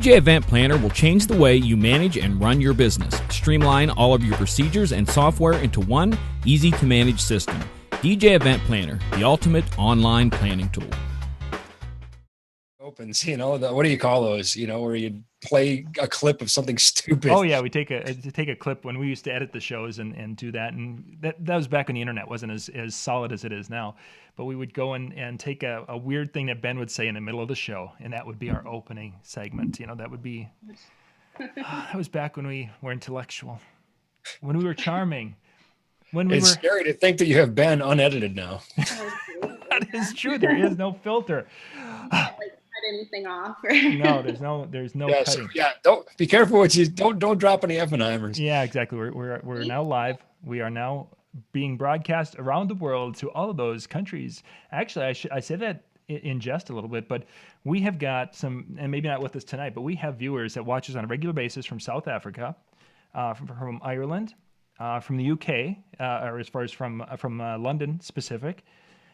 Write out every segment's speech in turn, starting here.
DJ Event Planner will change the way you manage and run your business. Streamline all of your procedures and software into one easy-to-manage system. DJ Event Planner, the ultimate online planning tool. Opens, what do you call those? Where you play a clip of something stupid. Oh yeah, we take a clip when we used to edit the shows and do that, and that was back when the internet wasn't as solid as it is now. But we would go and take a weird thing that Ben would say in the middle of the show, and that would be our opening segment. That would be that was back when we were intellectual, when we were charming. It's scary to think that you have Ben unedited now. That is true. There is no filter. Cut anything off. No, there's no cutting. Don't be careful what you don't drop any Oppenheimers. Yeah, exactly. We're now live. We are now being broadcast around the world to all of those countries. Actually, I say that in jest a little bit, but we have got some, and maybe not with us tonight, but we have viewers that watch us on a regular basis from South Africa, from Ireland, from the UK, or as far as from London specific.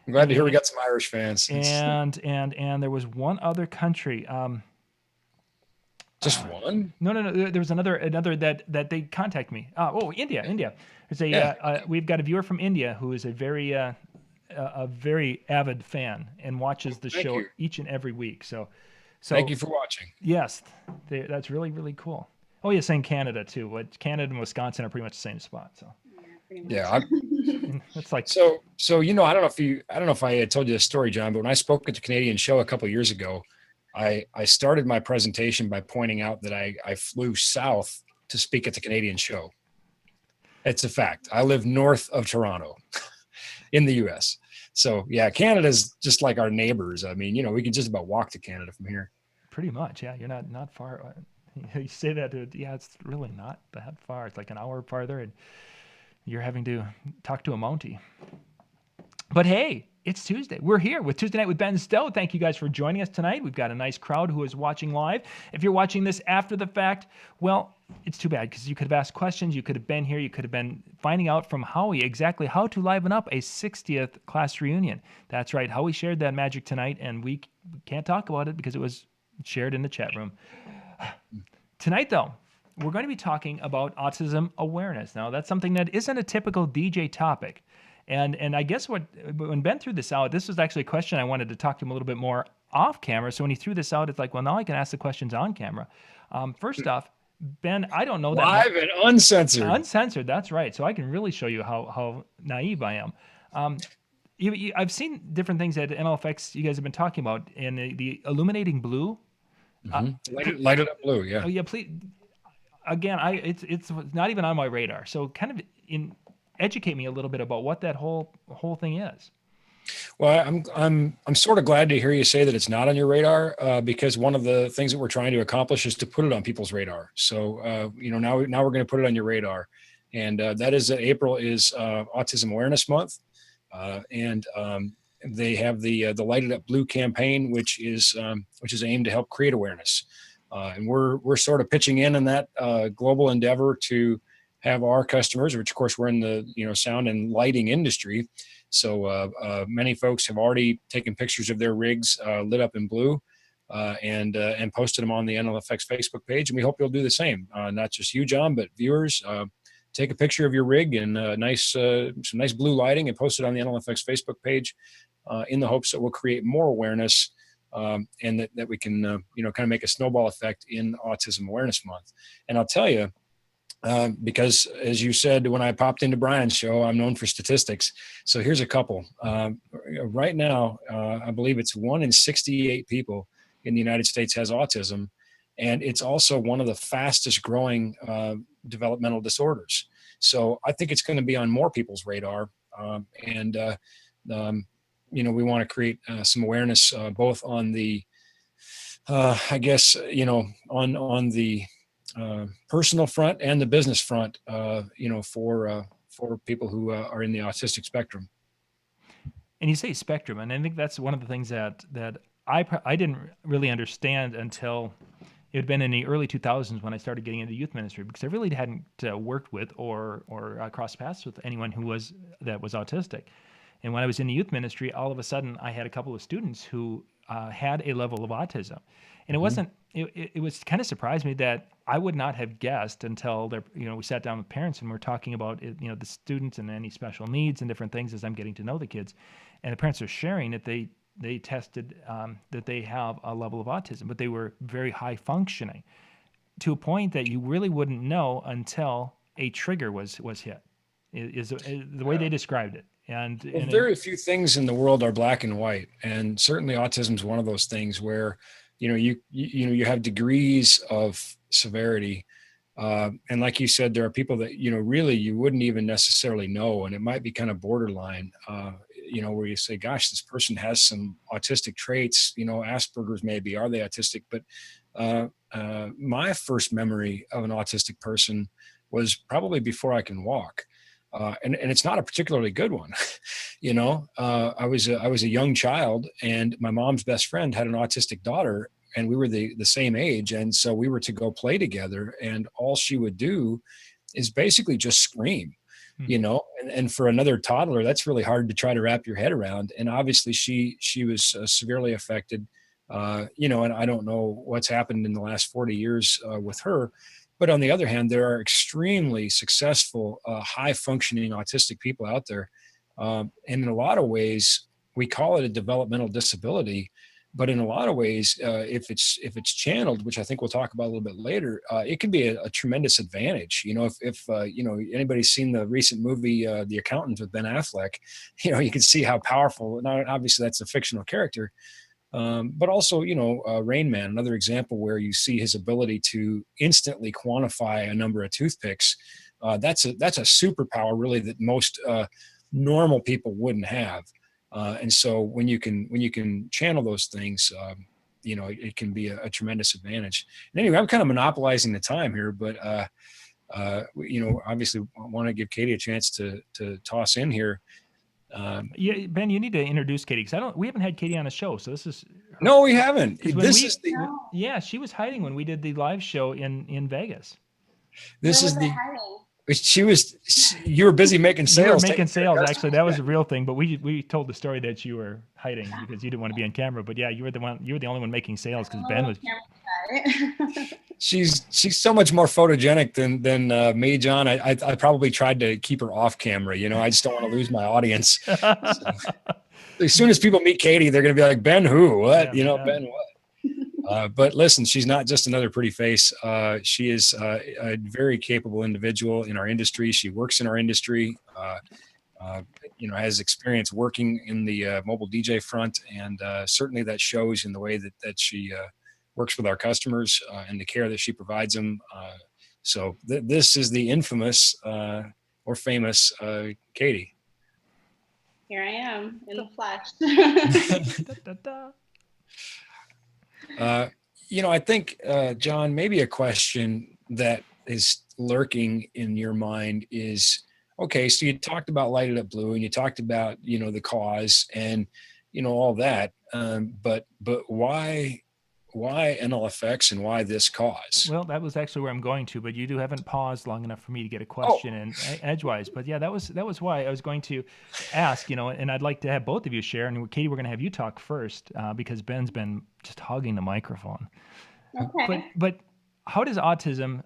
I'm glad to hear we got some Irish fans. And there was one other country. Just one? No. There was another that they contact me. India. There's we've got a viewer from India who is a very avid fan and watches the show each and every week. So thank you for watching. Yes, that's really, really cool. Oh yeah, saying Canada too. Canada and Wisconsin are pretty much the same spot. So. Yeah, it's like so. I don't know if I had told you this story, John, but when I spoke at the Canadian show a couple of years ago, I started my presentation by pointing out that I flew south to speak at the Canadian show. It's a fact. I live north of Toronto, in the U.S. So yeah, Canada's just like our neighbors. I mean, we can just about walk to Canada from here. Pretty much, yeah. You're not far. You say that, yeah, it's really not that far. It's like an hour farther, and you're having to talk to a Mountie. But hey, it's Tuesday. We're here with Tuesday Night with Ben Stowe. Thank you guys for joining us tonight. We've got a nice crowd who is watching live. If you're watching this after the fact, well, it's too bad because you could have asked questions. You could have been here. You could have been finding out from Howie exactly how to liven up a 60th class reunion. That's right. Howie shared that magic tonight, and we can't talk about it because it was shared in the chat room. Tonight, though, we're going to be talking about autism awareness. Now, that's something that isn't a typical DJ topic. And I guess when Ben threw this out, this was actually a question I wanted to talk to him a little bit more off camera. So when he threw this out, it's like, well, now I can ask the questions on camera. First off, Ben, I don't know that. Live and uncensored. Uncensored, that's right. So I can really show you how naive I am. I've seen different things at NLFX you guys have been talking about, and the illuminating blue. Lighted up blue, yeah. Oh, yeah, please. Again, it's not even on my radar. So kind of educate me a little bit about what that whole thing is. Well, I'm sort of glad to hear you say that it's not on your radar, because one of the things that we're trying to accomplish is to put it on people's radar. So now we're going to put it on your radar, and that is that April is Autism Awareness Month, and they have the Lighted Up Blue campaign, which is aimed to help create awareness, and we're sort of pitching in that global endeavor to have our customers, which of course we're in the sound and lighting industry. So many folks have already taken pictures of their rigs lit up in blue and posted them on the NLFX Facebook page. And we hope you'll do the same. Not just you, John, but viewers. Take a picture of your rig and some nice blue lighting and post it on the NLFX Facebook page in the hopes that we'll create more awareness and that we can kind of make a snowball effect in Autism Awareness Month. And I'll tell you, because as you said, when I popped into Brian's show, I'm known for statistics. So here's a couple. Right now, I believe it's 1 in 68 people in the United States has autism. And it's also one of the fastest growing developmental disorders. So I think it's going to be on more people's radar. We want to create some awareness both on the, on the personal front and the business front, for people who are in the autistic spectrum. And you say spectrum, and I think that's one of the things that I didn't really understand until it had been in the early 2000s when I started getting into youth ministry, because I really hadn't worked with or crossed paths with anyone that was autistic. And when I was in the youth ministry, all of a sudden I had a couple of students who had a level of autism. And it wasn't, it was kind of surprised me that I would not have guessed until we sat down with parents and we're talking about the students and any special needs and different things as I'm getting to know the kids. And the parents are sharing that they tested that they have a level of autism, but they were very high functioning to a point that you really wouldn't know until a trigger was hit, is the way they described it. And very few things in the world are black and white. And certainly autism is one of those things where, you have degrees of severity. And like you said, there are people that, really you wouldn't even necessarily know. And it might be kind of borderline, where you say, gosh, this person has some autistic traits, Asperger's maybe, are they autistic? But my first memory of an autistic person was probably before I can walk. And it's not a particularly good one. I was a young child, and my mom's best friend had an autistic daughter, and we were the same age. And so we were to go play together, and all she would do is basically just scream, and for another toddler, that's really hard to try to wrap your head around. And obviously she was severely affected, and I don't know what's happened in the last 40 years with her. But on the other hand, there are extremely successful, high-functioning autistic people out there. And in a lot of ways, we call it a developmental disability. But in a lot of ways, if it's channeled, which I think we'll talk about a little bit later, it can be a tremendous advantage. If anybody's seen the recent movie, The Accountant with Ben Affleck, you can see how powerful. Now, obviously, that's a fictional character. But also, Rain Man, another example where you see his ability to instantly quantify a number of toothpicks. That's a superpower, really, that most normal people wouldn't have. And so when you can channel those things, it can be a tremendous advantage. And anyway, I'm kind of monopolizing the time here, but obviously I want to give Katie a chance to toss in here. Yeah, Ben, you need to introduce Katie, because we haven't had Katie on a show, so this is no, we haven't. She was hiding when we did the live show in Vegas. You were busy making sales. You were making sales, actually. That was a real thing, but we told the story that you were hiding because you didn't want to be on camera. But yeah, you were the only one making sales because Ben was. She's so much more photogenic than me, John. I probably tried to keep her off camera. I just don't want to lose my audience. So, as soon as people meet Katie, they're going to be like, Ben who? What? Ben what? But listen, she's not just another pretty face. She is a very capable individual in our industry. She works in our industry, has experience working in the mobile DJ front. And certainly that shows in the way that she works with our customers and the care that she provides them. So this is the infamous or famous Katie. Here I am in the flesh. I think, John, maybe a question that is lurking in your mind is, okay, so you talked about Light It Up Blue and you talked about, the cause and, all that. But why NLFX and why this cause? Well, that was actually where I'm going to, but you haven't paused long enough for me to get a question in edgewise. But yeah, that was why I was going to ask, and I'd like to have both of you share. And Katie, we're going to have you talk first because Ben's been just hogging the microphone. Okay. But how does autism?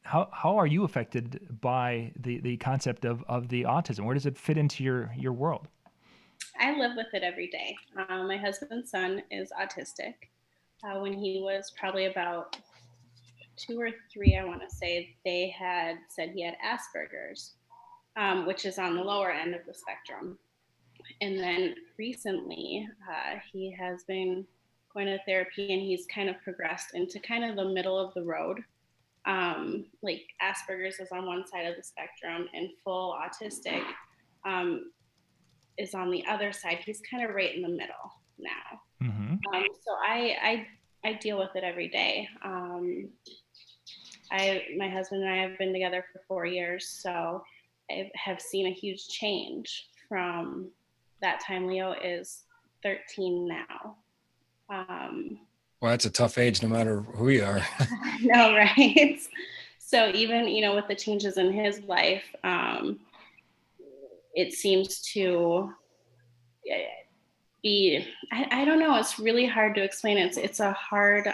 How are you affected by the concept of the autism? Where does it fit into your world? I live with it every day. My husband's son is autistic. When he was probably about 2 or 3, I want to say, they had said he had Asperger's, which is on the lower end of the spectrum. And then recently, he has been going to therapy, and he's kind of progressed into kind of the middle of the road. Like Asperger's is on one side of the spectrum, and full autistic is on the other side. He's kind of right in the middle now. Mm-hmm. So I deal with it every day. My husband and I have been together for 4 years, so I have seen a huge change from that time. Leo is 13 now. Well, that's a tough age, no matter who you are. No, right? So even, with the changes in his life, it seems to be, I don't know, it's really hard to explain. It's a hard,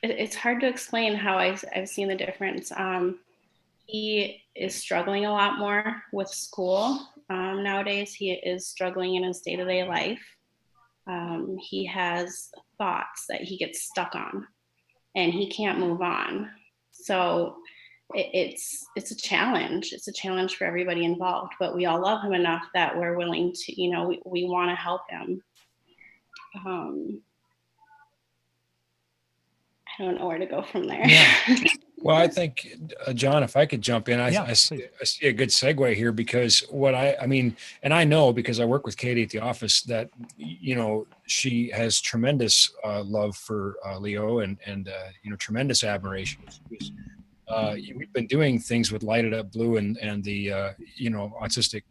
it's hard to explain how I've seen the difference. He is struggling a lot more with school. Nowadays, he is struggling in his day-to-day life. He has thoughts that he gets stuck on, and he can't move on. So it's a challenge. It's a challenge for everybody involved. But we all love him enough that we're willing to, you know, we want to help him. I don't know where to go from there. Yeah. Well, I think, John, if I could jump in, Yeah, I see a good segue here, because what I mean, and I know because I work with Katie at the office that, you know, she has tremendous love for Leo and you know, tremendous admiration. We've been doing things with Light It Up Blue and the, you know, autistic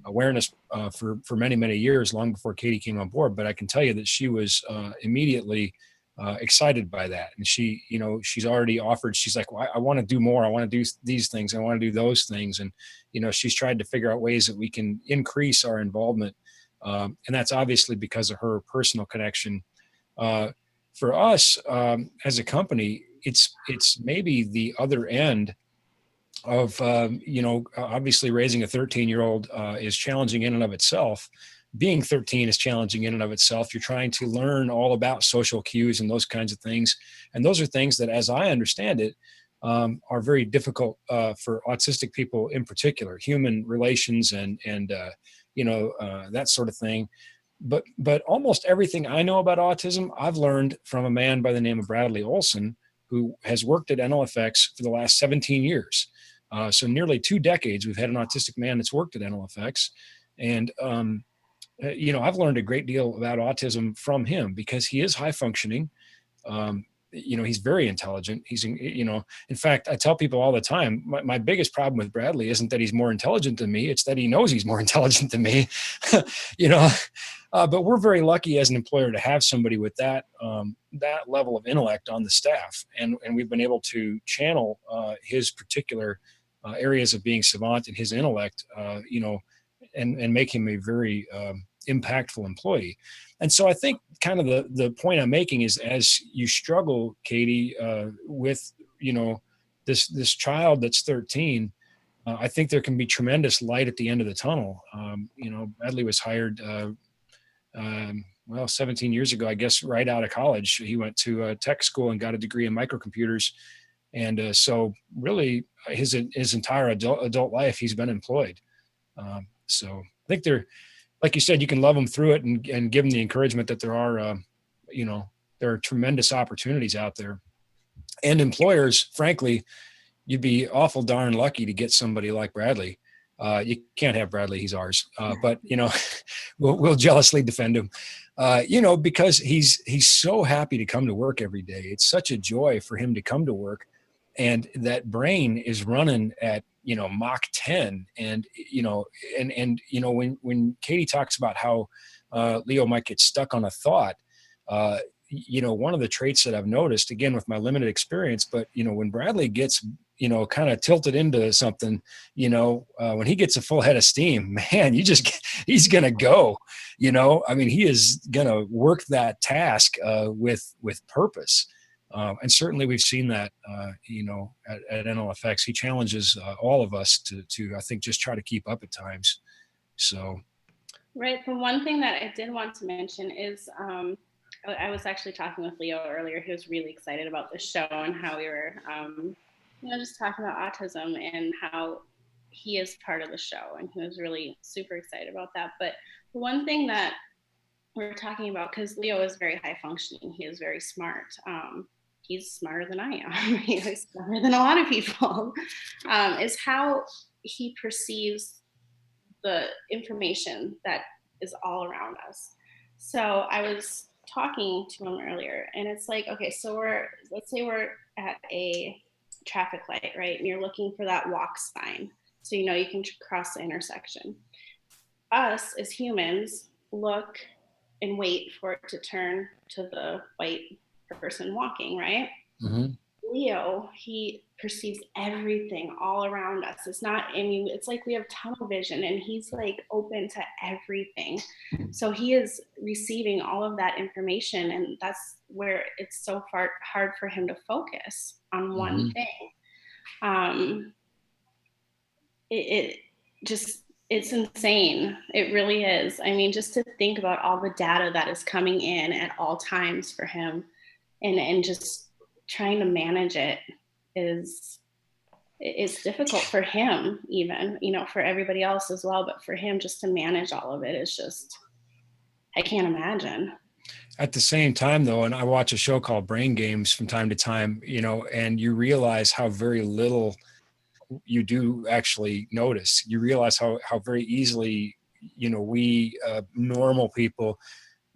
awareness for many, many years, long before Katie came on board. But I can tell you that she was immediately excited by that. And she, you know, she's already offered, she's like, well, I want to do more. I want to do these things. I want to do those things. And, you know, she's tried to figure out ways that we can increase our involvement. And that's obviously because of her personal connection. For us, as a company, it's maybe the other end of, you know, obviously raising a 13-year-old is challenging in and of itself. Being 13 is challenging in and of itself. You're trying to learn all about social cues and those kinds of things. And those are things that, as I understand it, are very difficult for autistic people in particular, human relations and you know, that sort of thing. But almost everything I know about autism, I've learned from a man by the name of Bradley Olson, who has worked at NLFX for the last 17 years. So nearly 2 decades, we've had an autistic man that's worked at NLFX. And, you know, I've learned a great deal about autism from him because he is high functioning. You know, he's very intelligent. He's, you know, in fact, I tell people all the time, my biggest problem with Bradley isn't that he's more intelligent than me. It's that he knows he's more intelligent than me, you know, but we're very lucky as an employer to have somebody with that, that level of intellect on the staff. And we've been able to channel his particular areas of being savant and his intellect, you know, and make him a very impactful employee. And so I think kind of the point I'm making is, as you struggle, Katie, with, you know, this child that's 13, I think there can be tremendous light at the end of the tunnel. You know, Bradley was hired, well, 17 years ago, I guess, right out of college. He went to tech school and got a degree in microcomputers. And so really his entire adult life, he's been employed. So I think they're, like you said, you can love them through it and give them the encouragement that there are, you know, there are tremendous opportunities out there. And employers, frankly, you'd be awful darn lucky to get somebody like Bradley. You can't have Bradley, he's ours. But, you know, we'll jealously defend him, you know, because he's so happy to come to work every day. It's such a joy for him to come to work. And that brain is running at, you know, Mach 10. And, you know, and, you know, when Katie talks about how Leo might get stuck on a thought, you know, one of the traits that I've noticed, again, with my limited experience, but, you know, when Bradley gets, you know, kind of tilted into something, you know, when he gets a full head of steam, man, he's going to go, you know, I mean, he is going to work that task with purpose. And certainly we've seen that, you know, at NLFX. He challenges all of us to, I think, just try to keep up at times. So. Right. The one thing that I did want to mention is I was actually talking with Leo earlier. He was really excited about the show and how we were, you know, just talking about autism and how he is part of the show. And he was really super excited about that. But the one thing that we're talking about, because Leo is very high functioning, he is very smart. He's smarter than I am. He's smarter than a lot of people, is how he perceives the information that is all around us. So I was talking to him earlier, and it's like, okay, so let's say we're at a traffic light, right? And you're looking for that walk sign, so you know you can cross the intersection. Us as humans look and wait for it to turn to the white person walking, right? Mm-hmm. Leo, he perceives everything all around us. It's not, I mean, it's like we have tunnel vision, and he's like open to everything. So he is receiving all of that information, and that's where it's so hard for him to focus on one thing. It just, it's insane. It really is. I mean, just to think about all the data that is coming in at all times for him, and just trying to manage it it's difficult for him, even, you know, for everybody else as well, but for him just to manage all of it is just, I can't imagine. At the same time, though, and I watch a show called Brain Games from time to time, you know, and you realize how very little you do actually notice. You realize how very easily, you know, we normal people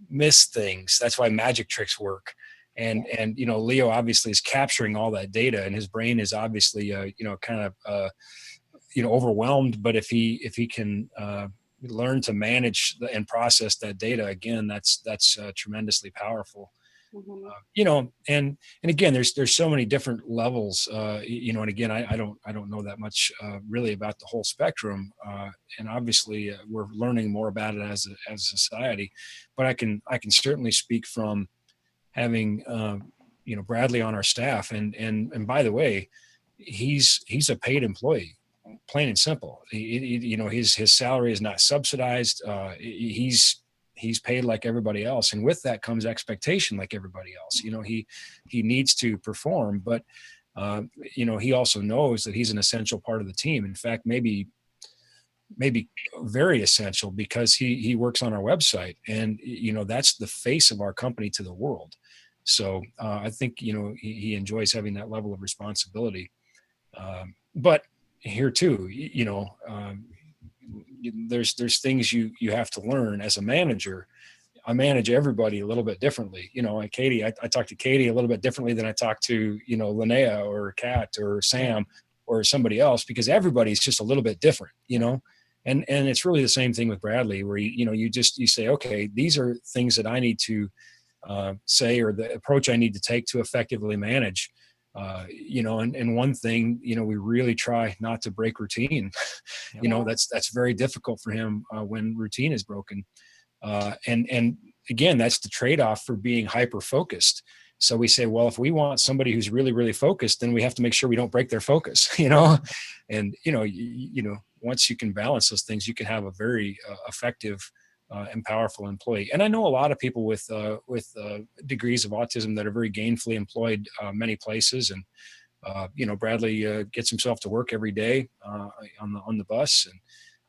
miss things. That's why magic tricks work. And you know, Leo obviously is capturing all that data, and his brain is obviously you know, kind of you know, overwhelmed. But if he can learn to manage and process that data, again, that's tremendously powerful. You know, and again, there's so many different levels, you know, and again, I don't know that much really about the whole spectrum, and obviously we're learning more about it as a society, but I can certainly speak from having you know, Bradley on our staff, and by the way, he's a paid employee, plain and simple. You know, his salary is not subsidized. He's paid like everybody else, and with that comes expectation like everybody else. You know, he needs to perform, but you know, he also knows that he's an essential part of the team. In fact, maybe very essential, because he works on our website, and you know, that's the face of our company to the world. So I think, you know, he enjoys having that level of responsibility. But here too, you know, there's things you have to learn as a manager. I manage everybody a little bit differently. You know, like Katie, I talk to Katie a little bit differently than I talk to, you know, Linnea or Kat or Sam or somebody else, because everybody's just a little bit different, you know. And it's really the same thing with Bradley, where you say, okay, these are things that I need to say, or the approach I need to take to effectively manage. You know, and one thing, you know, we really try not to break routine. You know, that's very difficult for him when routine is broken. And again, that's the trade-off for being hyper-focused. So we say, well, if we want somebody who's really, really focused, then we have to make sure we don't break their focus, you know? And, you know, once you can balance those things, you can have a very effective and powerful employee. And I know a lot of people with degrees of autism that are very gainfully employed many places. And, you know, Bradley gets himself to work every day on the bus.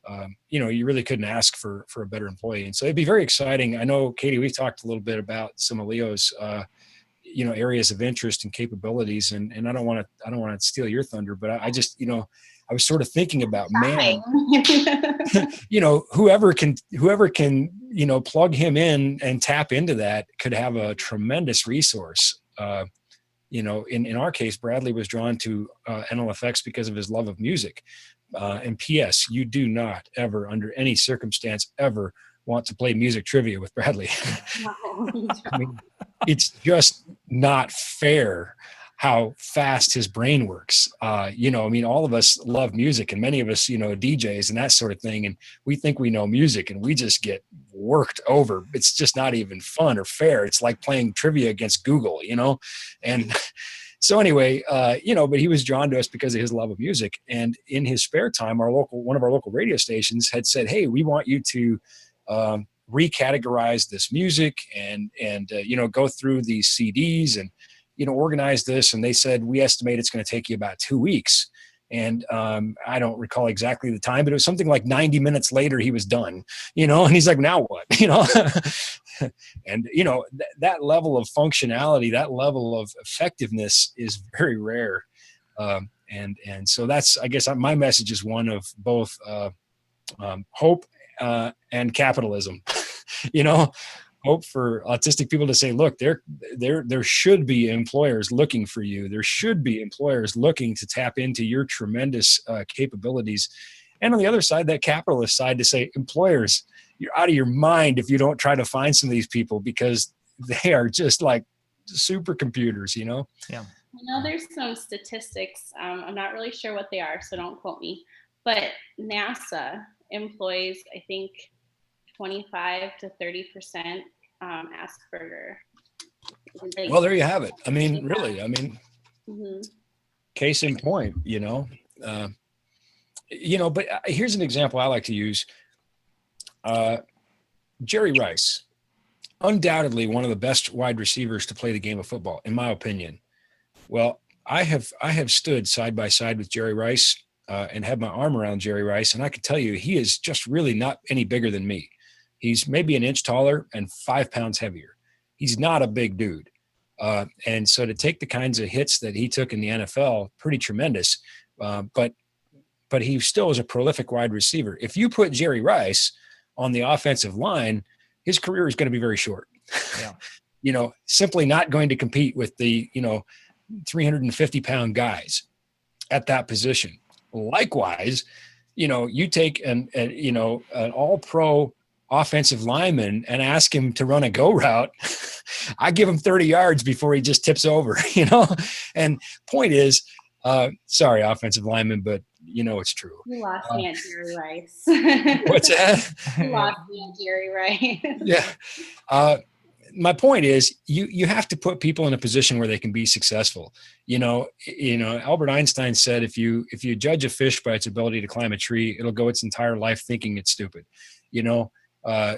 And, you know, you really couldn't ask for a better employee. And so it'd be very exciting. I know, Katie, we've talked a little bit about some of Leo's, you know, areas of interest and capabilities. And I don't want to steal your thunder, but I just, you know, I was sort of thinking about, man, you know, whoever can, you know, plug him in and tap into that could have a tremendous resource. You know, in our case, Bradley was drawn to NLFX because of his love of music. And P.S., you do not ever, under any circumstance, ever want to play music trivia with Bradley. I mean, it's just not fair how fast his brain works. You know, I mean, all of us love music, and many of us, you know, DJs and that sort of thing. And we think we know music, and we just get worked over. It's just not even fun or fair. It's like playing trivia against Google, you know? And so anyway, you know, but he was drawn to us because of his love of music. And in his spare time, one of our local radio stations had said, hey, we want you to recategorize this music and you know, go through these CDs and, you know, organize this. And they said, we estimate it's going to take you about 2 weeks. And I don't recall exactly the time, but it was something like 90 minutes later, he was done, you know, and he's like, now what, you know? And, you know, that level of functionality, that level of effectiveness is very rare. And so that's, I guess my message is one of both hope and capitalism. You know, hope for autistic people to say, look, there should be employers looking for you. There should be employers looking to tap into your tremendous capabilities. And on the other side, that capitalist side, to say, employers, you're out of your mind if you don't try to find some of these people, because they are just like supercomputers, you know? Yeah. There's some statistics. I'm not really sure what they are, so don't quote me. But NASA employs, I think, 25 to 30% Asperger. Well, there you have it. I mean, really, Mm-hmm. case in point, but here's an example I like to use. Jerry Rice, undoubtedly one of the best wide receivers to play the game of football, in my opinion. Well, I have stood side by side with Jerry Rice and had my arm around Jerry Rice, and I can tell you he is just really not any bigger than me. He's maybe an inch taller and 5 pounds heavier. He's not a big dude. And so to take the kinds of hits that he took in the NFL, pretty tremendous. But he still is a prolific wide receiver. If you put Jerry Rice on the offensive line, his career is going to be very short. Yeah. Simply not going to compete with the, 350-pound guys at that position. Likewise, you take an all-pro offensive lineman and ask him to run a go route, I give him 30 yards before he just tips over, And point is, sorry, offensive lineman, but it's true. You lost me at Jerry Rice. What's that? You lost me at Jerry Rice. Yeah. My point is you have to put people in a position where they can be successful. Albert Einstein said, if you judge a fish by its ability to climb a tree, it'll go its entire life thinking it's stupid,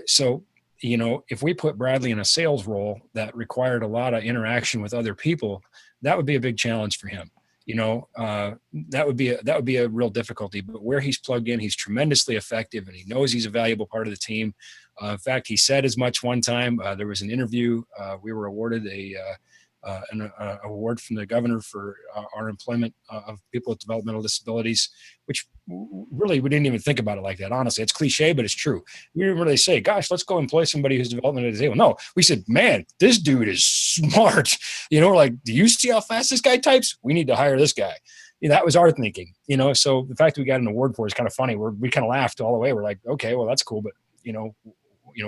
So, if we put Bradley in a sales role that required a lot of interaction with other people, that would be a big challenge for him. That would be a real difficulty, but where he's plugged in, he's tremendously effective and he knows he's a valuable part of the team. In fact, he said as much one time. There was an interview. We were awarded an award from the governor for our employment of people with developmental disabilities, which really we didn't even think about it like that. Honestly, it's cliche, but it's true. We didn't really say, gosh, let's go employ somebody who's developmentally disabled. No, we said, man, this dude is smart. We're like, do you see how fast this guy types? We need to hire this guy. That was our thinking, so the fact that we got an award for it is kind of funny. We kind of laughed all the way. We're like, okay, well, that's cool. But,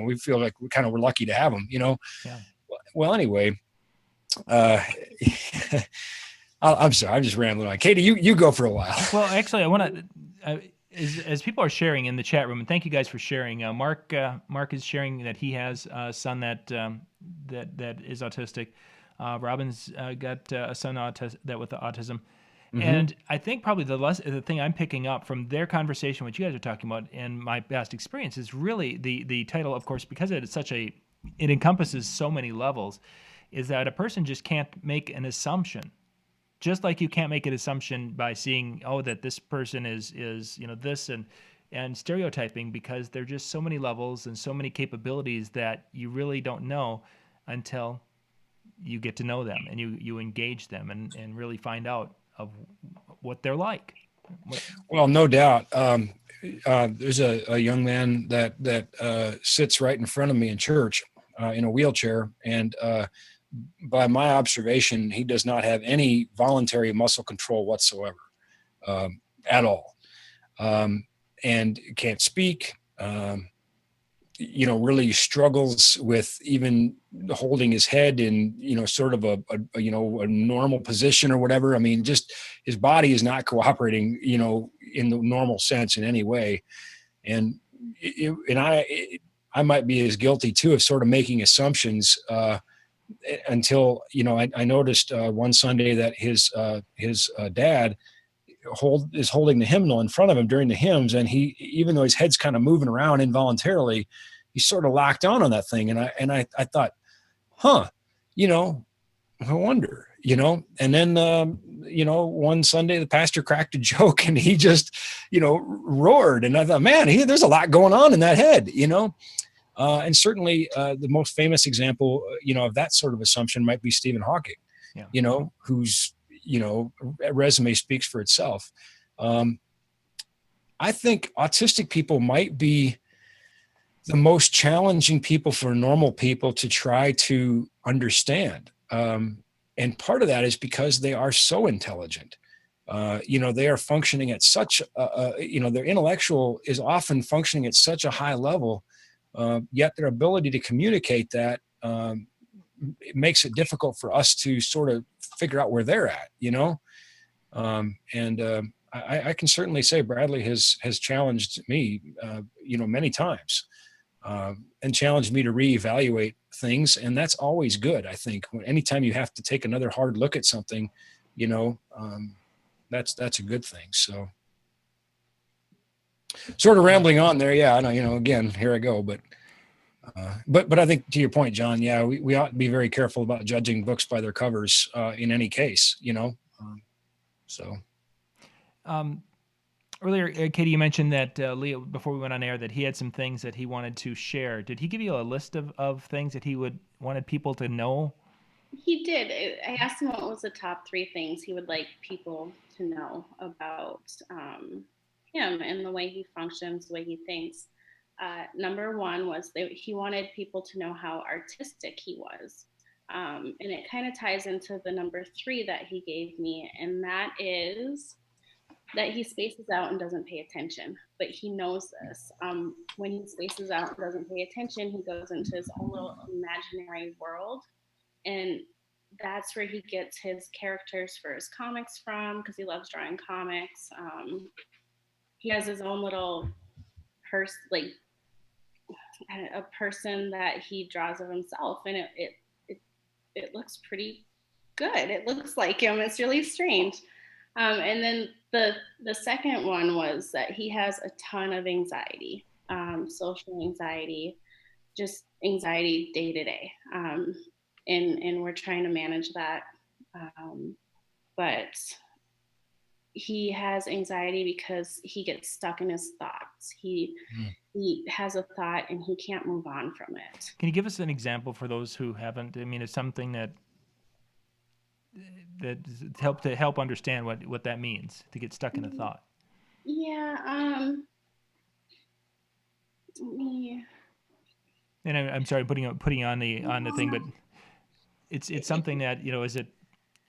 we feel like we're lucky to have him, Yeah. Well, anyway, I'm sorry, I'm just rambling on. Katie, you go for a while. Well, actually, I want to, as people are sharing in the chat room, and thank you guys for sharing. Mark is sharing that he has a son that is autistic. Robin's got a son that with autism. Mm-hmm. And I think probably the thing I'm picking up from their conversation, what you guys are talking about, and my past experience is really the title, of course, because it encompasses so many levels, is that a person just can't make an assumption. Just like you can't make an assumption by seeing, that this person is this and stereotyping, because there are just so many levels and so many capabilities that you really don't know until you get to know them and you engage them and really find out of what they're like. Well, no doubt. There's a young man that sits right in front of me in church in a wheelchair, and by my observation, he does not have any voluntary muscle control whatsoever, at all, and can't speak. Really struggles with even holding his head in, sort of a normal position or whatever. I mean, just his body is not cooperating, in the normal sense in any way. And I might be as guilty too of sort of making assumptions, until, I noticed one Sunday that his dad is holding the hymnal in front of him during the hymns, and he, even though his head's kind of moving around involuntarily, he's sort of locked on that thing. And I thought, I wonder, and then one Sunday the pastor cracked a joke and he just roared, and I thought, man, there's a lot going on in that head, and certainly the most famous example of that sort of assumption might be Stephen Hawking, whose resume speaks for itself. I think autistic people might be the most challenging people for normal people to try to understand. And part of that is because they are so intelligent. They are functioning at such, their intellectual is often functioning at such a high level, yet their ability to communicate that it makes it difficult for us to sort of figure out where they're at, I can certainly say Bradley has challenged me, many times, and challenged me to reevaluate things. And that's always good. I think anytime you have to take another hard look at something, that's a good thing. So sort of rambling on there. Yeah. I know, again, here I go, but I think to your point, John, yeah, we ought to be very careful about judging books by their covers, in any case, Earlier, Katie, you mentioned that Leo, before we went on air, that he had some things that he wanted to share. Did he give you a list of things that he wanted people to know? He did. I asked him what was the top 3 things he would like people to know about him and the way he functions, the way he thinks. Number 1 was he wanted people to know how artistic he was. And it kind of ties into the number 3 that he gave me, and that is that he spaces out and doesn't pay attention, but he knows this. When he spaces out and doesn't pay attention, he goes into his own little imaginary world, and that's where he gets his characters for his comics from, because he loves drawing comics. He has his own little a person that he draws of himself, and it looks pretty good. It looks like him. It's really strange. And then the second one was that he has a ton of anxiety, social anxiety, just anxiety day to day. And we're trying to manage that. But he has anxiety because he gets stuck in his thoughts. He has a thought and he can't move on from it. Can you give us an example for those who haven't? I mean, it's something that help understand what that means, to get stuck in a thought. Yeah. And I'm sorry, putting on the thing, but it's something that, is it?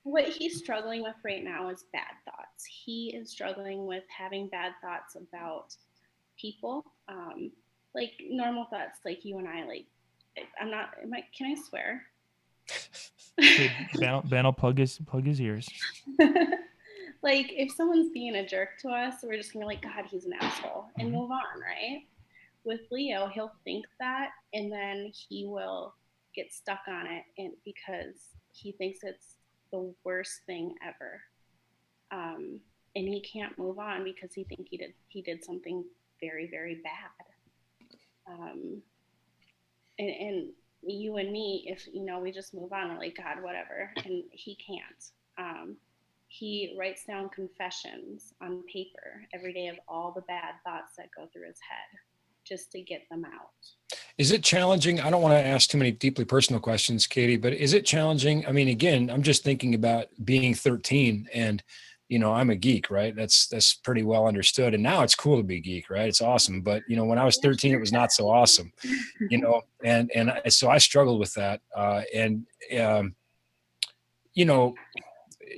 What he's struggling with right now is bad thoughts. He is struggling with having bad thoughts about people, like normal thoughts, like you and I. Like, can I swear? Ben will plug his ears. Like, if someone's being a jerk to us, we're just gonna be like, God, he's an asshole, and move on, right? With Leo, he'll think that, and then he will get stuck on it, and because he thinks it's the worst thing ever, and he can't move on because he thinks he did something very, very bad. And you and me, if we just move on, we're like, God, whatever, and he can't. He writes down confessions on paper every day of all the bad thoughts that go through his head, just to get them out. Is it challenging? I don't want to ask too many deeply personal questions, Katie, but is it challenging? I mean, again, I'm just thinking about being 13 and, I'm a geek, right? That's pretty well understood. And now it's cool to be a geek, right? It's awesome. But, when I was 13, it was not so awesome, and so I struggled with that.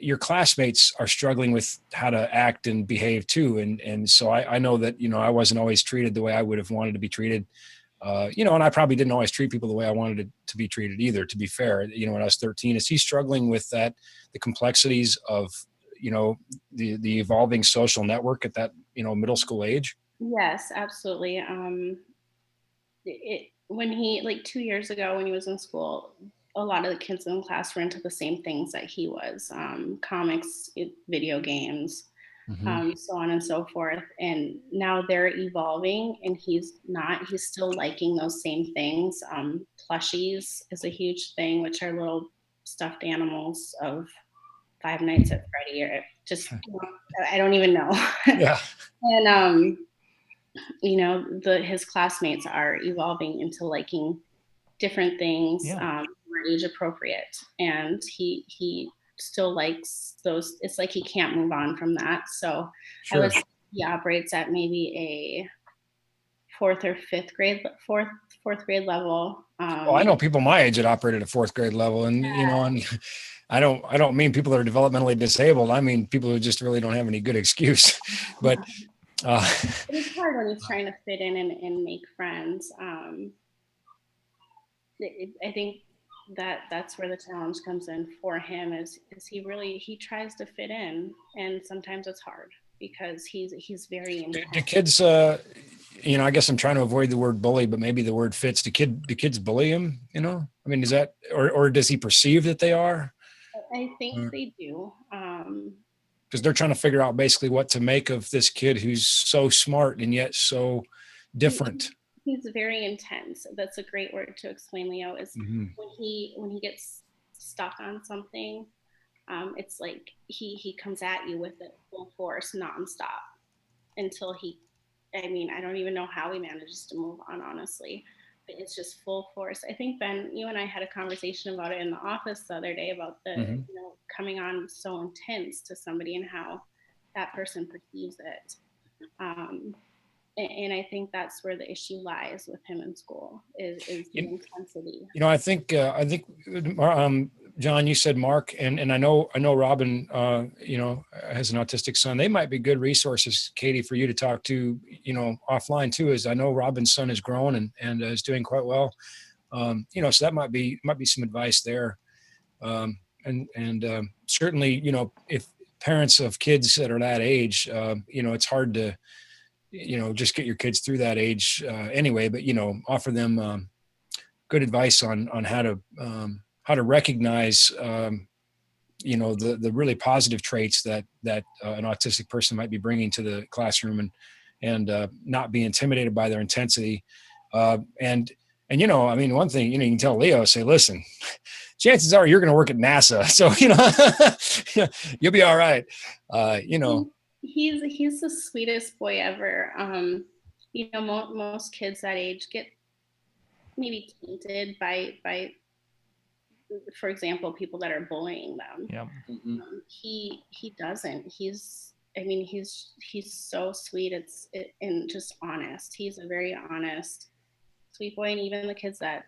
Your classmates are struggling with how to act and behave too. And so I know that, I wasn't always treated the way I would have wanted to be treated. And I probably didn't always treat people the way I wanted to be treated either, to be fair. When I was 13, is he struggling with that, the complexities of, the evolving social network at that, middle school age? Yes, absolutely. When he, like 2 years ago, when he was in school, a lot of the kids in the class were into the same things that he was, comics, video games, so on and so forth. And now they're evolving, and he's still liking those same things. Plushies is a huge thing, which are little stuffed animals of Five Nights at Freddy, or just, I don't even know. Yeah. And, his classmates are evolving into liking different things, more age appropriate, and he still likes those. It's like he can't move on from that. So sure. I would say he operates at maybe a fourth grade level. I know people my age that operate at a fourth grade level, and and I don't mean people that are developmentally disabled. I mean people who just really don't have any good excuse. But it's hard when he's trying to fit in and make friends. I think that's where the challenge comes in for him is he tries to fit in, and sometimes it's hard because he's very intense. Do kids, I guess I'm trying to avoid the word bully, but maybe the word fits. Do kids bully him? I mean, is that, or does he perceive that they are? I think they do. Because they're trying to figure out basically what to make of this kid who's so smart and yet so different. He's very intense. That's a great word to explain, Leo, is when he gets stuck on something, it's like he comes at you with it full force, nonstop, until I don't even know how he manages to move on, honestly. But it's just full force. I think, Ben, you and I had a conversation about it in the office the other day about the coming on so intense to somebody and how that person perceives it. And I think that's where the issue lies with him in school is the intensity. I think John, you said Mark, and I know Robin, has an autistic son. They might be good resources, Katie, for you to talk to, offline too. As I know Robin's son has grown and is doing quite well. So that might be some advice there. Certainly, if parents of kids that are that age, it's hard to, just get your kids through that age anyway, but, offer them good advice on how to recognize, the really positive traits that an autistic person might be bringing to the classroom and not be intimidated by their intensity. One thing, you can tell Leo, say, listen, chances are you're going to work at NASA. So, you'll be all right. He's the sweetest boy ever. Most kids that age get maybe tainted by, for example, people that are bullying them. Yeah. He doesn't. He's so sweet. And just honest. He's a very honest, sweet boy. And even the kids that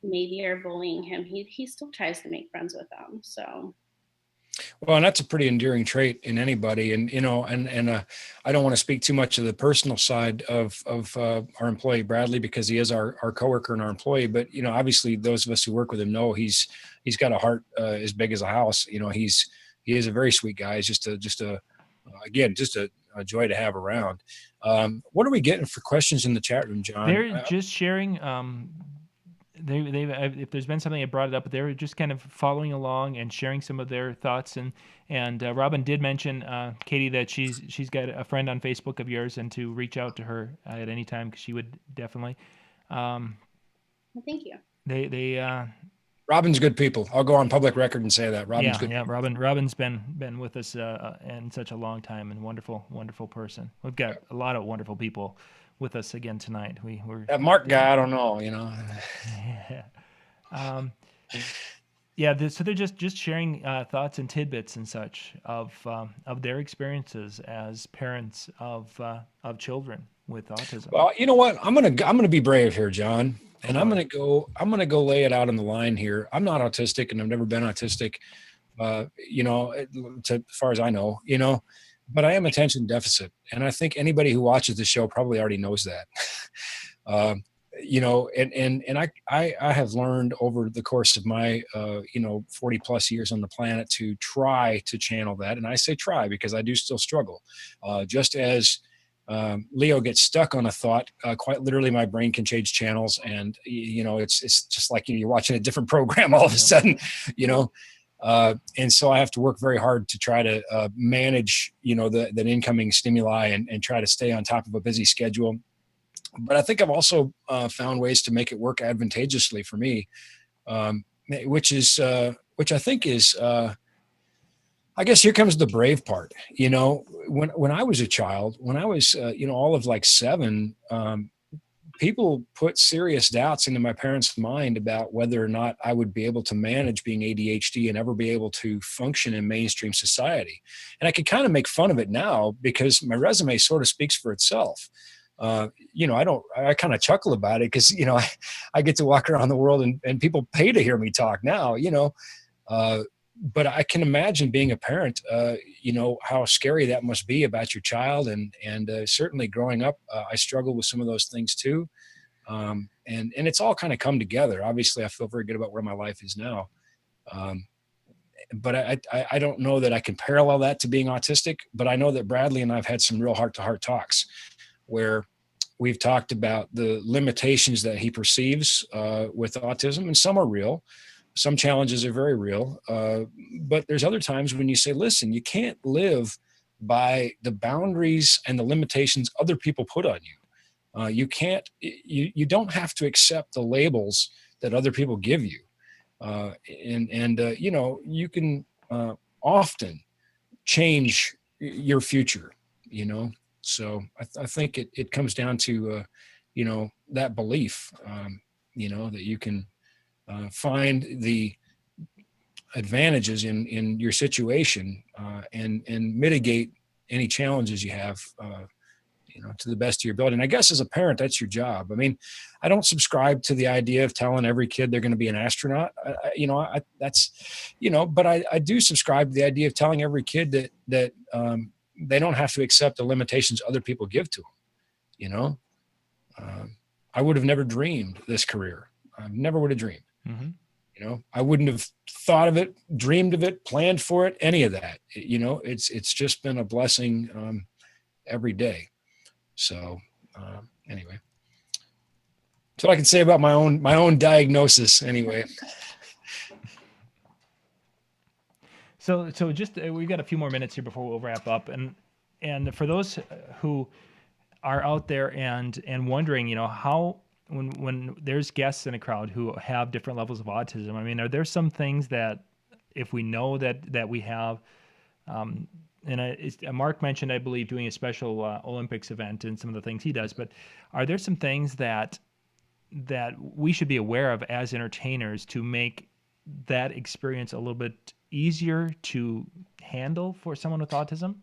maybe are bullying him, he still tries to make friends with them. So. Well, and that's a pretty endearing trait in anybody. And, I don't want to speak too much of the personal side of our employee, Bradley, because he is our coworker and our employee. But, obviously those of us who work with him know he's got a heart as big as a house. He is a very sweet guy. He's just a joy to have around. What are we getting for questions in the chat room, John? They're just sharing, if there's been something that brought it up, but they were just kind of following along and sharing some of their thoughts. And Robin did mention, Katie, that she's got a friend on Facebook of yours, and to reach out to her at any time, because she would definitely. Well, thank you. They Robin's good people. I'll go on public record and say that Robin's good. Yeah, Robin's been with us in such a long time, and wonderful person. We've got a lot of wonderful people with us again tonight. We're that Mark guy, I don't know, So they're just sharing thoughts and tidbits and such of their experiences as parents of children with autism. Well, you know what? I'm gonna be brave here, John, and I'm gonna go lay it out on the line here. I'm not autistic, and I've never been autistic, as far as I know, but I am attention deficit. And I think anybody who watches the show probably already knows that. I have learned over the course of my, 40 plus years on the planet to try to channel that. And I say try because I do still struggle. Just as Leo gets stuck on a thought, quite literally my brain can change channels. And, it's just like you're watching a different program all of a sudden, and so I have to work very hard to try to manage, that incoming stimuli and try to stay on top of a busy schedule. But I think I've also found ways to make it work advantageously for me, which I think is, I guess here comes the brave part. When I was a child, when I was, all of like 7, people put serious doubts into my parents' mind about whether or not I would be able to manage being ADHD and ever be able to function in mainstream society. And I could kind of make fun of it now because my resume sort of speaks for itself. I kind of chuckle about it because, I get to walk around the world and people pay to hear me talk now, but I can imagine being a parent, how scary that must be about your child. And certainly growing up, I struggled with some of those things too. And it's all kind of come together. Obviously, I feel very good about where my life is now. But I don't know that I can parallel that to being autistic, but I know that Bradley and I've had some real heart-to-heart talks where we've talked about the limitations that he perceives with autism, and some are real. Some challenges are very real. But there's other times when you say, listen, you can't live by the boundaries and the limitations other people put on you. You don't have to accept the labels that other people give you. You can often change your future, so I think it comes down to that belief, that you can find the advantages in your situation and mitigate any challenges you have to the best of your ability. And I guess as a parent, that's your job. I mean, I don't subscribe to the idea of telling every kid they're going to be an astronaut. But I do subscribe to the idea of telling every kid that they don't have to accept the limitations other people give to them. I would have never dreamed this career. I never would have dreamed. Mm-hmm. I wouldn't have thought of it, dreamed of it, planned for it, any of that. It's just been a blessing every day. So anyway, that's what I can say about my own diagnosis anyway. So just we've got a few more minutes here before we'll wrap up, and for those who are out there and wondering, how when there's guests in a crowd who have different levels of autism, I mean, are there some things that if we know that we have, and Mark mentioned, I believe, doing a special Olympics event and some of the things he does, but are there some things that we should be aware of as entertainers to make that experience a little bit easier to handle for someone with autism?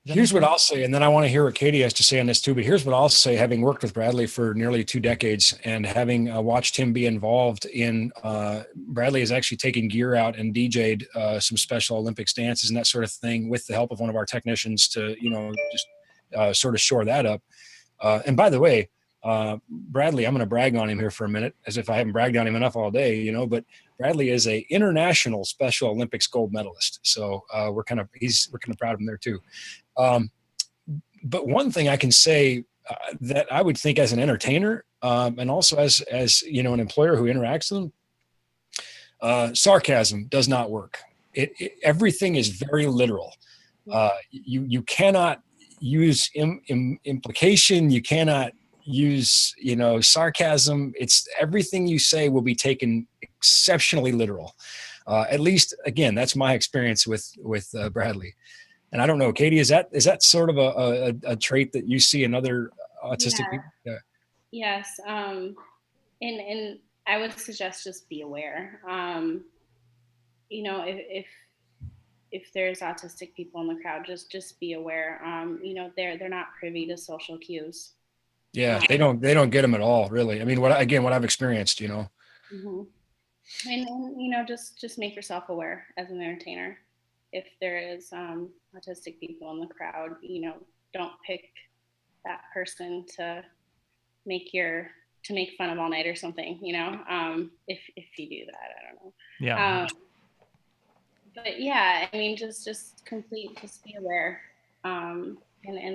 Here's what I'll say, and then I want to hear what Katie has to say on this too, but here's what I'll say, having worked with Bradley for nearly 2 decades and having watched him be involved in, Bradley has actually taken gear out and DJ'd some special Olympics dances and that sort of thing with the help of one of our technicians to, just sort of shore that up. And by the way, Bradley, I'm going to brag on him here for a minute, as if I haven't bragged on him enough all day, but Bradley is a international Special Olympics gold medalist. So we're kind of proud of him there too. But one thing I can say that I would think as an entertainer, and also as an employer who interacts with them, sarcasm does not work. Everything is very literal. You cannot use implication. You cannot use sarcasm. It's everything you say will be taken exceptionally literal. At least, again, that's my experience with Bradley. And I don't know, Katie, is that sort of a trait that you see in other autistic people? Yeah. Yes. And I would suggest just be aware. If there's autistic people in the crowd, just be aware. They're not privy to social cues. Yeah, they don't get them at all, really. I mean, what I've experienced, Mm-hmm. And just make yourself aware as an entertainer. If there is autistic people in the crowd, don't pick that person to make fun of all night or something. If you do that, I don't know. Yeah. But yeah, I mean, just be aware. And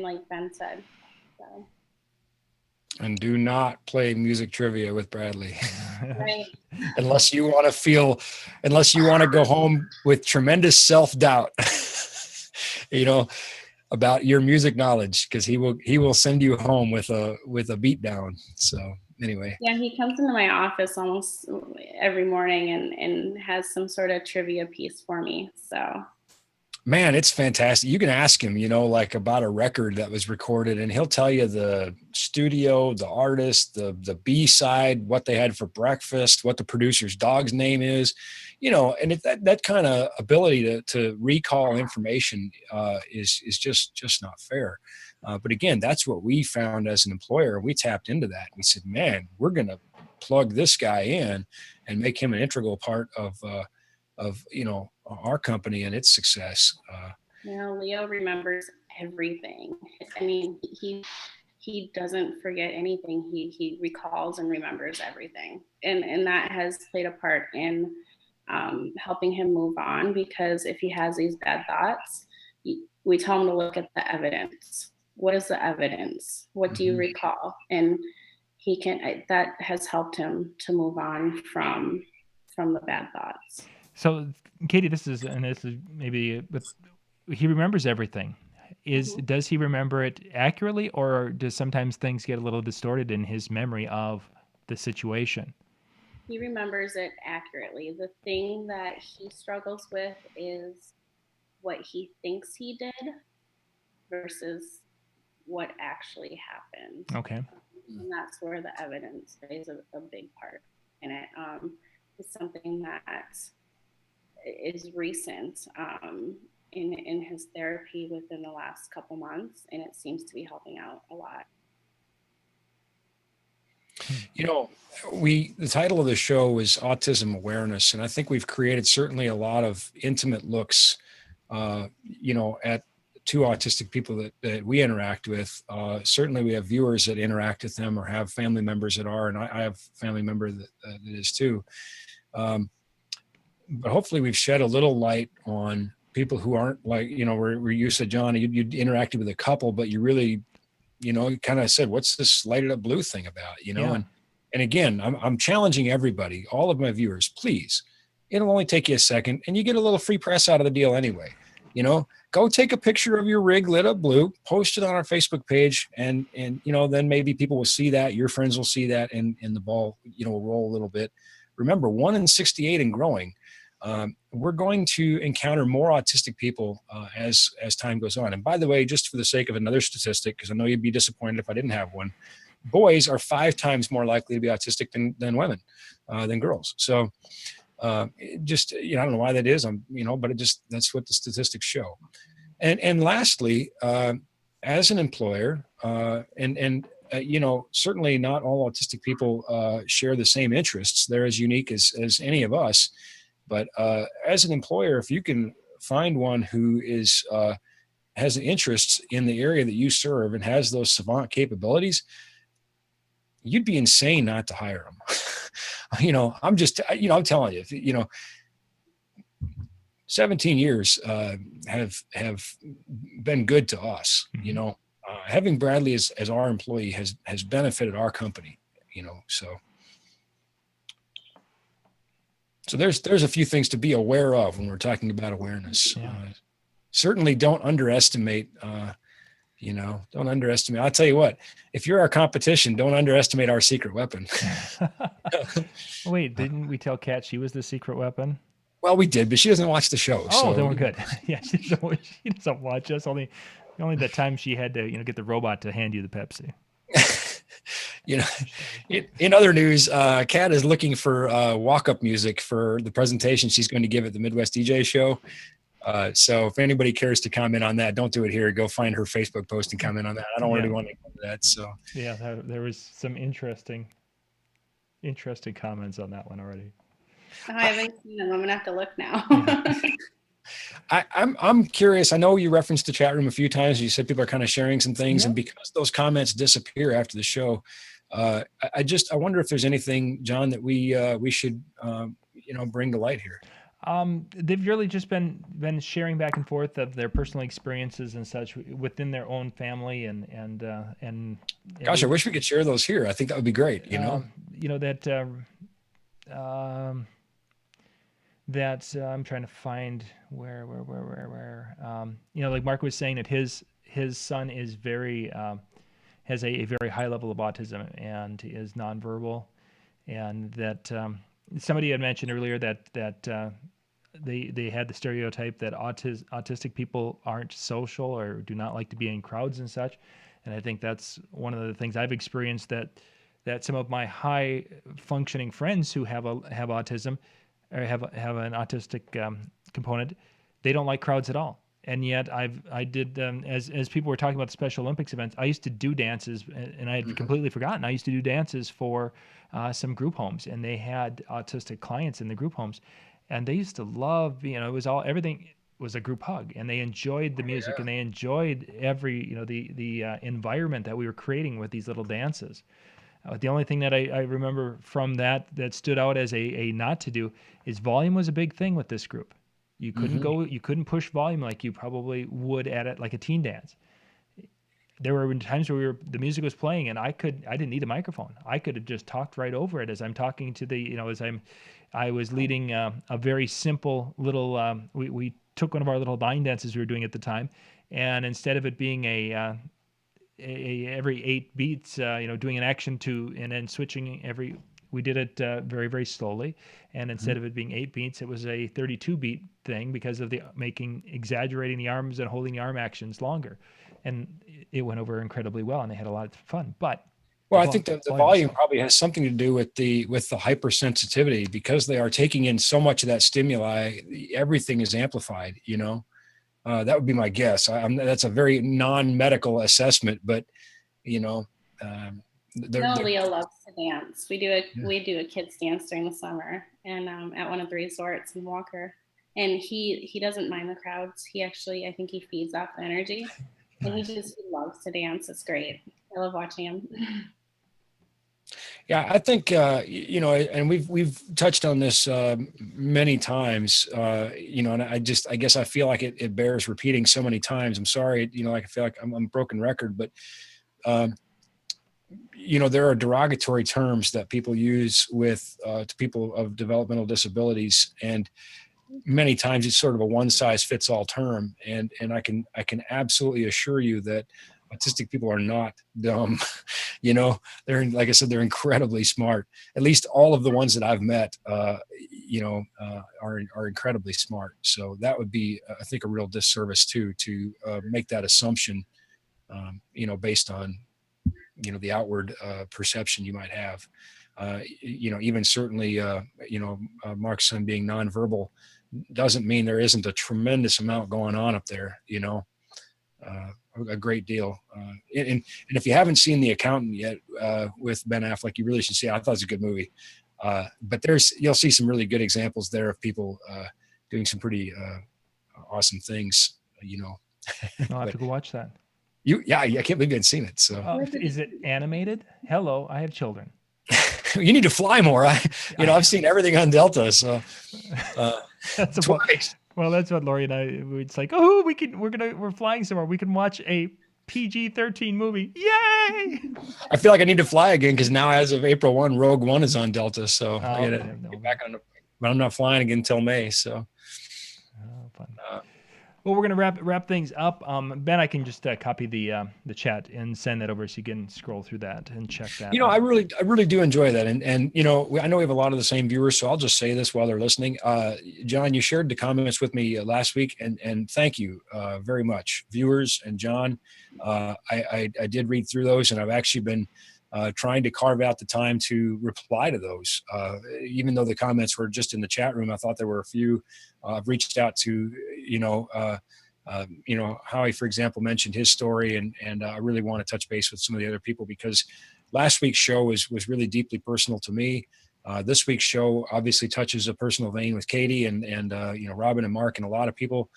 like Ben said, so. And do not play music trivia with Bradley. Right. unless you want to go home with tremendous self-doubt, about your music knowledge, because he will send you home with a beat down. So anyway. Yeah, he comes into my office almost every morning and has some sort of trivia piece for me. So. Man, it's fantastic. You can ask him, like about a record that was recorded, and he'll tell you the studio, the artist, the B-side, what they had for breakfast, what the producer's dog's name is, and that kind of ability to recall information is just not fair. But again, that's what we found as an employer. We tapped into that. We said, man, we're going to plug this guy in and make him an integral part of our company and its success. Leo remembers everything. I mean, he doesn't forget anything. He recalls and remembers everything, and that has played a part in helping him move on, because if he has these bad thoughts, we tell him to look at the evidence. What is the evidence? What do you recall? And he can, that has helped him to move on from the bad thoughts. So, Katie, this is maybe, but he remembers everything. Does he remember it accurately, or does sometimes things get a little distorted in his memory of the situation? He remembers it accurately. The thing that he struggles with is what he thinks he did versus what actually happened. Okay. And that's where the evidence plays a big part in it. It's something that is recent in his therapy within the last couple months, and it seems to be helping out a lot. You know, the title of the show is Autism Awareness, and I think we've created certainly a lot of intimate looks, at two autistic people that we interact with. Certainly we have viewers that interact with them or have family members that are, and I have a family member that is too. But hopefully we've shed a little light on people who aren't like, where you said, John, you interacted with a couple, but you really, you kind of said, what's this lighted up blue thing about, Yeah. And again, I'm challenging everybody, all of my viewers, please, it'll only take you a second and you get a little free press out of the deal anyway. Go take a picture of your rig lit up blue, post it on our Facebook page, and then maybe people will see that, your friends will see that, and the ball, will roll a little bit. Remember, 1 in 68 and growing. We're going to encounter more autistic people as time goes on. And by the way, just for the sake of another statistic, because I know you'd be disappointed if I didn't have one, boys are 5 times more likely to be autistic than women, than girls. So I don't know why that is, but that's what the statistics show. And lastly, as an employer, certainly not all autistic people share the same interests. They're as unique as any of us. But as an employer, if you can find one who has interests in the area that you serve and has those savant capabilities, you'd be insane not to hire them. I'm telling you, 17 years have been good to us. Having Bradley as our employee has benefited our company. So there's a few things to be aware of when we're talking about awareness. Yeah. Certainly don't underestimate. Don't underestimate. I'll tell you what, if you're our competition, don't underestimate our secret weapon. Wait, didn't we tell Kat she was the secret weapon? Well, we did, but she doesn't watch the show. Oh, then we're good. Yeah, she doesn't watch us. Only the time she had to, get the robot to hand you the Pepsi. In other news, Kat is looking for walk-up music for the presentation she's going to give at the Midwest DJ show. So if anybody cares to comment on that, don't do it here. Go find her Facebook post and comment on that. I don't really want to go into that. So yeah, there was some interesting comments on that one already. I haven't seen them. I'm gonna have to look now. I'm curious. I know you referenced the chat room a few times. You said people are kind of sharing some things, and because those comments disappear after the show, I wonder if there's anything, John, that we should bring to light here. They've really just been sharing back and forth of their personal experiences and such within their own family and gosh, I wish we could share those here. I think that would be great. That I'm trying to find where like Mark was saying that his son is has a very high level of autism and is nonverbal, and that somebody had mentioned earlier that they had the stereotype that autistic people aren't social or do not like to be in crowds and such, and I think that's one of the things I've experienced, that some of my high functioning friends who have autism or have an autistic component, they don't like crowds at all. And yet I did as people were talking about the Special Olympics events, I used to do dances, and I had completely forgotten. I used to do dances for some group homes, and they had autistic clients in the group homes, and they used to love, it was everything. was a group hug, and they enjoyed the music, and they enjoyed every, the environment that we were creating with these little dances. The only thing that I remember from that stood out as a not to do is volume was a big thing with this group. You couldn't push volume like you probably would at it like a teen dance. There were times where the music was playing and I didn't need a microphone. I could have just talked right over it as I'm talking to I was leading a very simple little, we took one of our little line dances we were doing at the time, and instead of it being every 8 beats, doing an action and then switching we did it very, very slowly. And instead of it being 8 beats, it was a 32 beat thing because of exaggerating the arms and holding the arm actions longer. And it went over incredibly well, and they had a lot of fun. But I think that the volume probably has something to do with the hypersensitivity, because they are taking in so much of that stimuli. Everything is amplified, that would be my guess. That's a very non-medical assessment, but Leo loves to dance. We do a kids dance during the summer, and at one of the resorts in Walker, and he doesn't mind the crowds. He actually, I think he feeds off the energy. And he loves to dance. It's great. I love watching him. Yeah, I think, and we've touched on this many times, and I guess I feel like it bears repeating so many times. I'm sorry, I feel like I'm a broken record, but, there are derogatory terms that people use to people of developmental disabilities, and many times it's sort of a one size fits all term. And I can absolutely assure you that autistic people are not dumb. They're, like I said, they're incredibly smart. At least all of the ones that I've met, are incredibly smart. So that would be, I think, a real disservice too, to make that assumption, based on, the outward perception you might have. Even certainly, Mark's son being nonverbal doesn't mean there isn't a tremendous amount going on up there, a great deal. And if you haven't seen The Accountant yet, with Ben Affleck, you really should see it. I thought it was a good movie. But you'll see some really good examples there of people doing some pretty awesome things, I'll have to go watch that. I can't believe you hadn't seen it. So is it animated? Hello, I have children. You need to fly more. I've seen everything on Delta, so that's twice. Well, that's what Lori and it's like, we're flying somewhere. We can watch a PG-13 movie. Yay! I feel like I need to fly again, because now, as of April 1, Rogue One is on Delta, so I gotta get back on. But I'm not flying again until May. So, fun. Well, we're going to wrap things up. Ben, I can just copy the chat and send that over so you can scroll through that and check that. I really do enjoy that. And I know we have a lot of the same viewers, so I'll just say this while they're listening. John, you shared the comments with me last week, and thank you very much, viewers and John. I did read through those, and I've actually been trying to carve out the time to reply to those. Even though the comments were just in the chat room, I thought there were a few. I've reached out to, Howie, for example, mentioned his story, and I really want to touch base with some of the other people, because last week's show was really deeply personal to me. This week's show obviously touches a personal vein with Katie and Robin and Mark and a lot of people.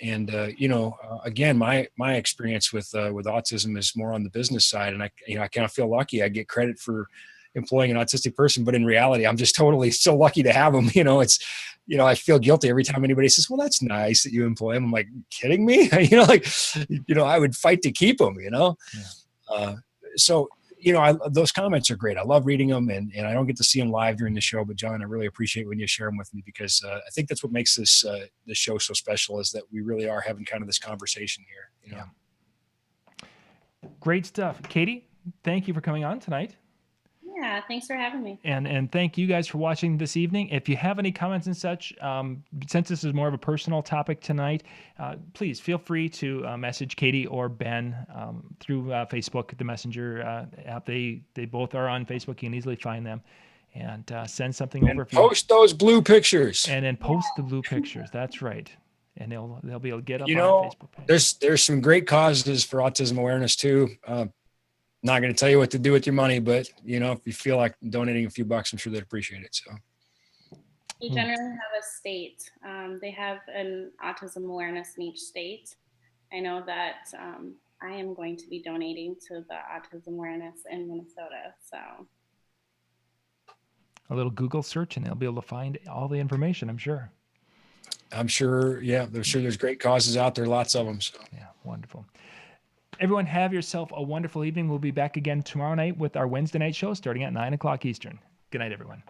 Again, my experience with autism is more on the business side, and I kind of feel lucky. I get credit for employing an autistic person, but in reality, I'm just totally so lucky to have them. I feel guilty every time anybody says, "Well, that's nice that you employ him." I'm like, kidding me? I would fight to keep them. Yeah. Those comments are great. I love reading them, and I don't get to see them live during the show. But John, I really appreciate when you share them with me, because I think that's what makes this show so special, is that we really are having kind of this conversation here. Yeah. Great stuff, Katie. Thank you for coming on tonight. Yeah, thanks for having me. And thank you guys for watching this evening. If you have any comments and such, since this is more of a personal topic tonight, please feel free to message Katie or Ben through Facebook, the Messenger app. They both are on Facebook. You can easily find them. And send something over. Post those blue pictures. And then post the blue pictures. That's right. And they'll be able to get up on our Facebook page. There's some great causes for autism awareness too. Not going to tell you what to do with your money, but if you feel like donating a few bucks, I'm sure they'd appreciate it. So, They generally have a state. They have an autism awareness in each state. I know that I am going to be donating to the autism awareness in Minnesota. So a little Google search and they'll be able to find all the information, I'm sure. I'm sure. Yeah, there's great causes out there. Lots of them. So. Yeah, wonderful. Everyone, have yourself a wonderful evening. We'll be back again tomorrow night with our Wednesday night show starting at 9 o'clock Eastern. Good night, everyone.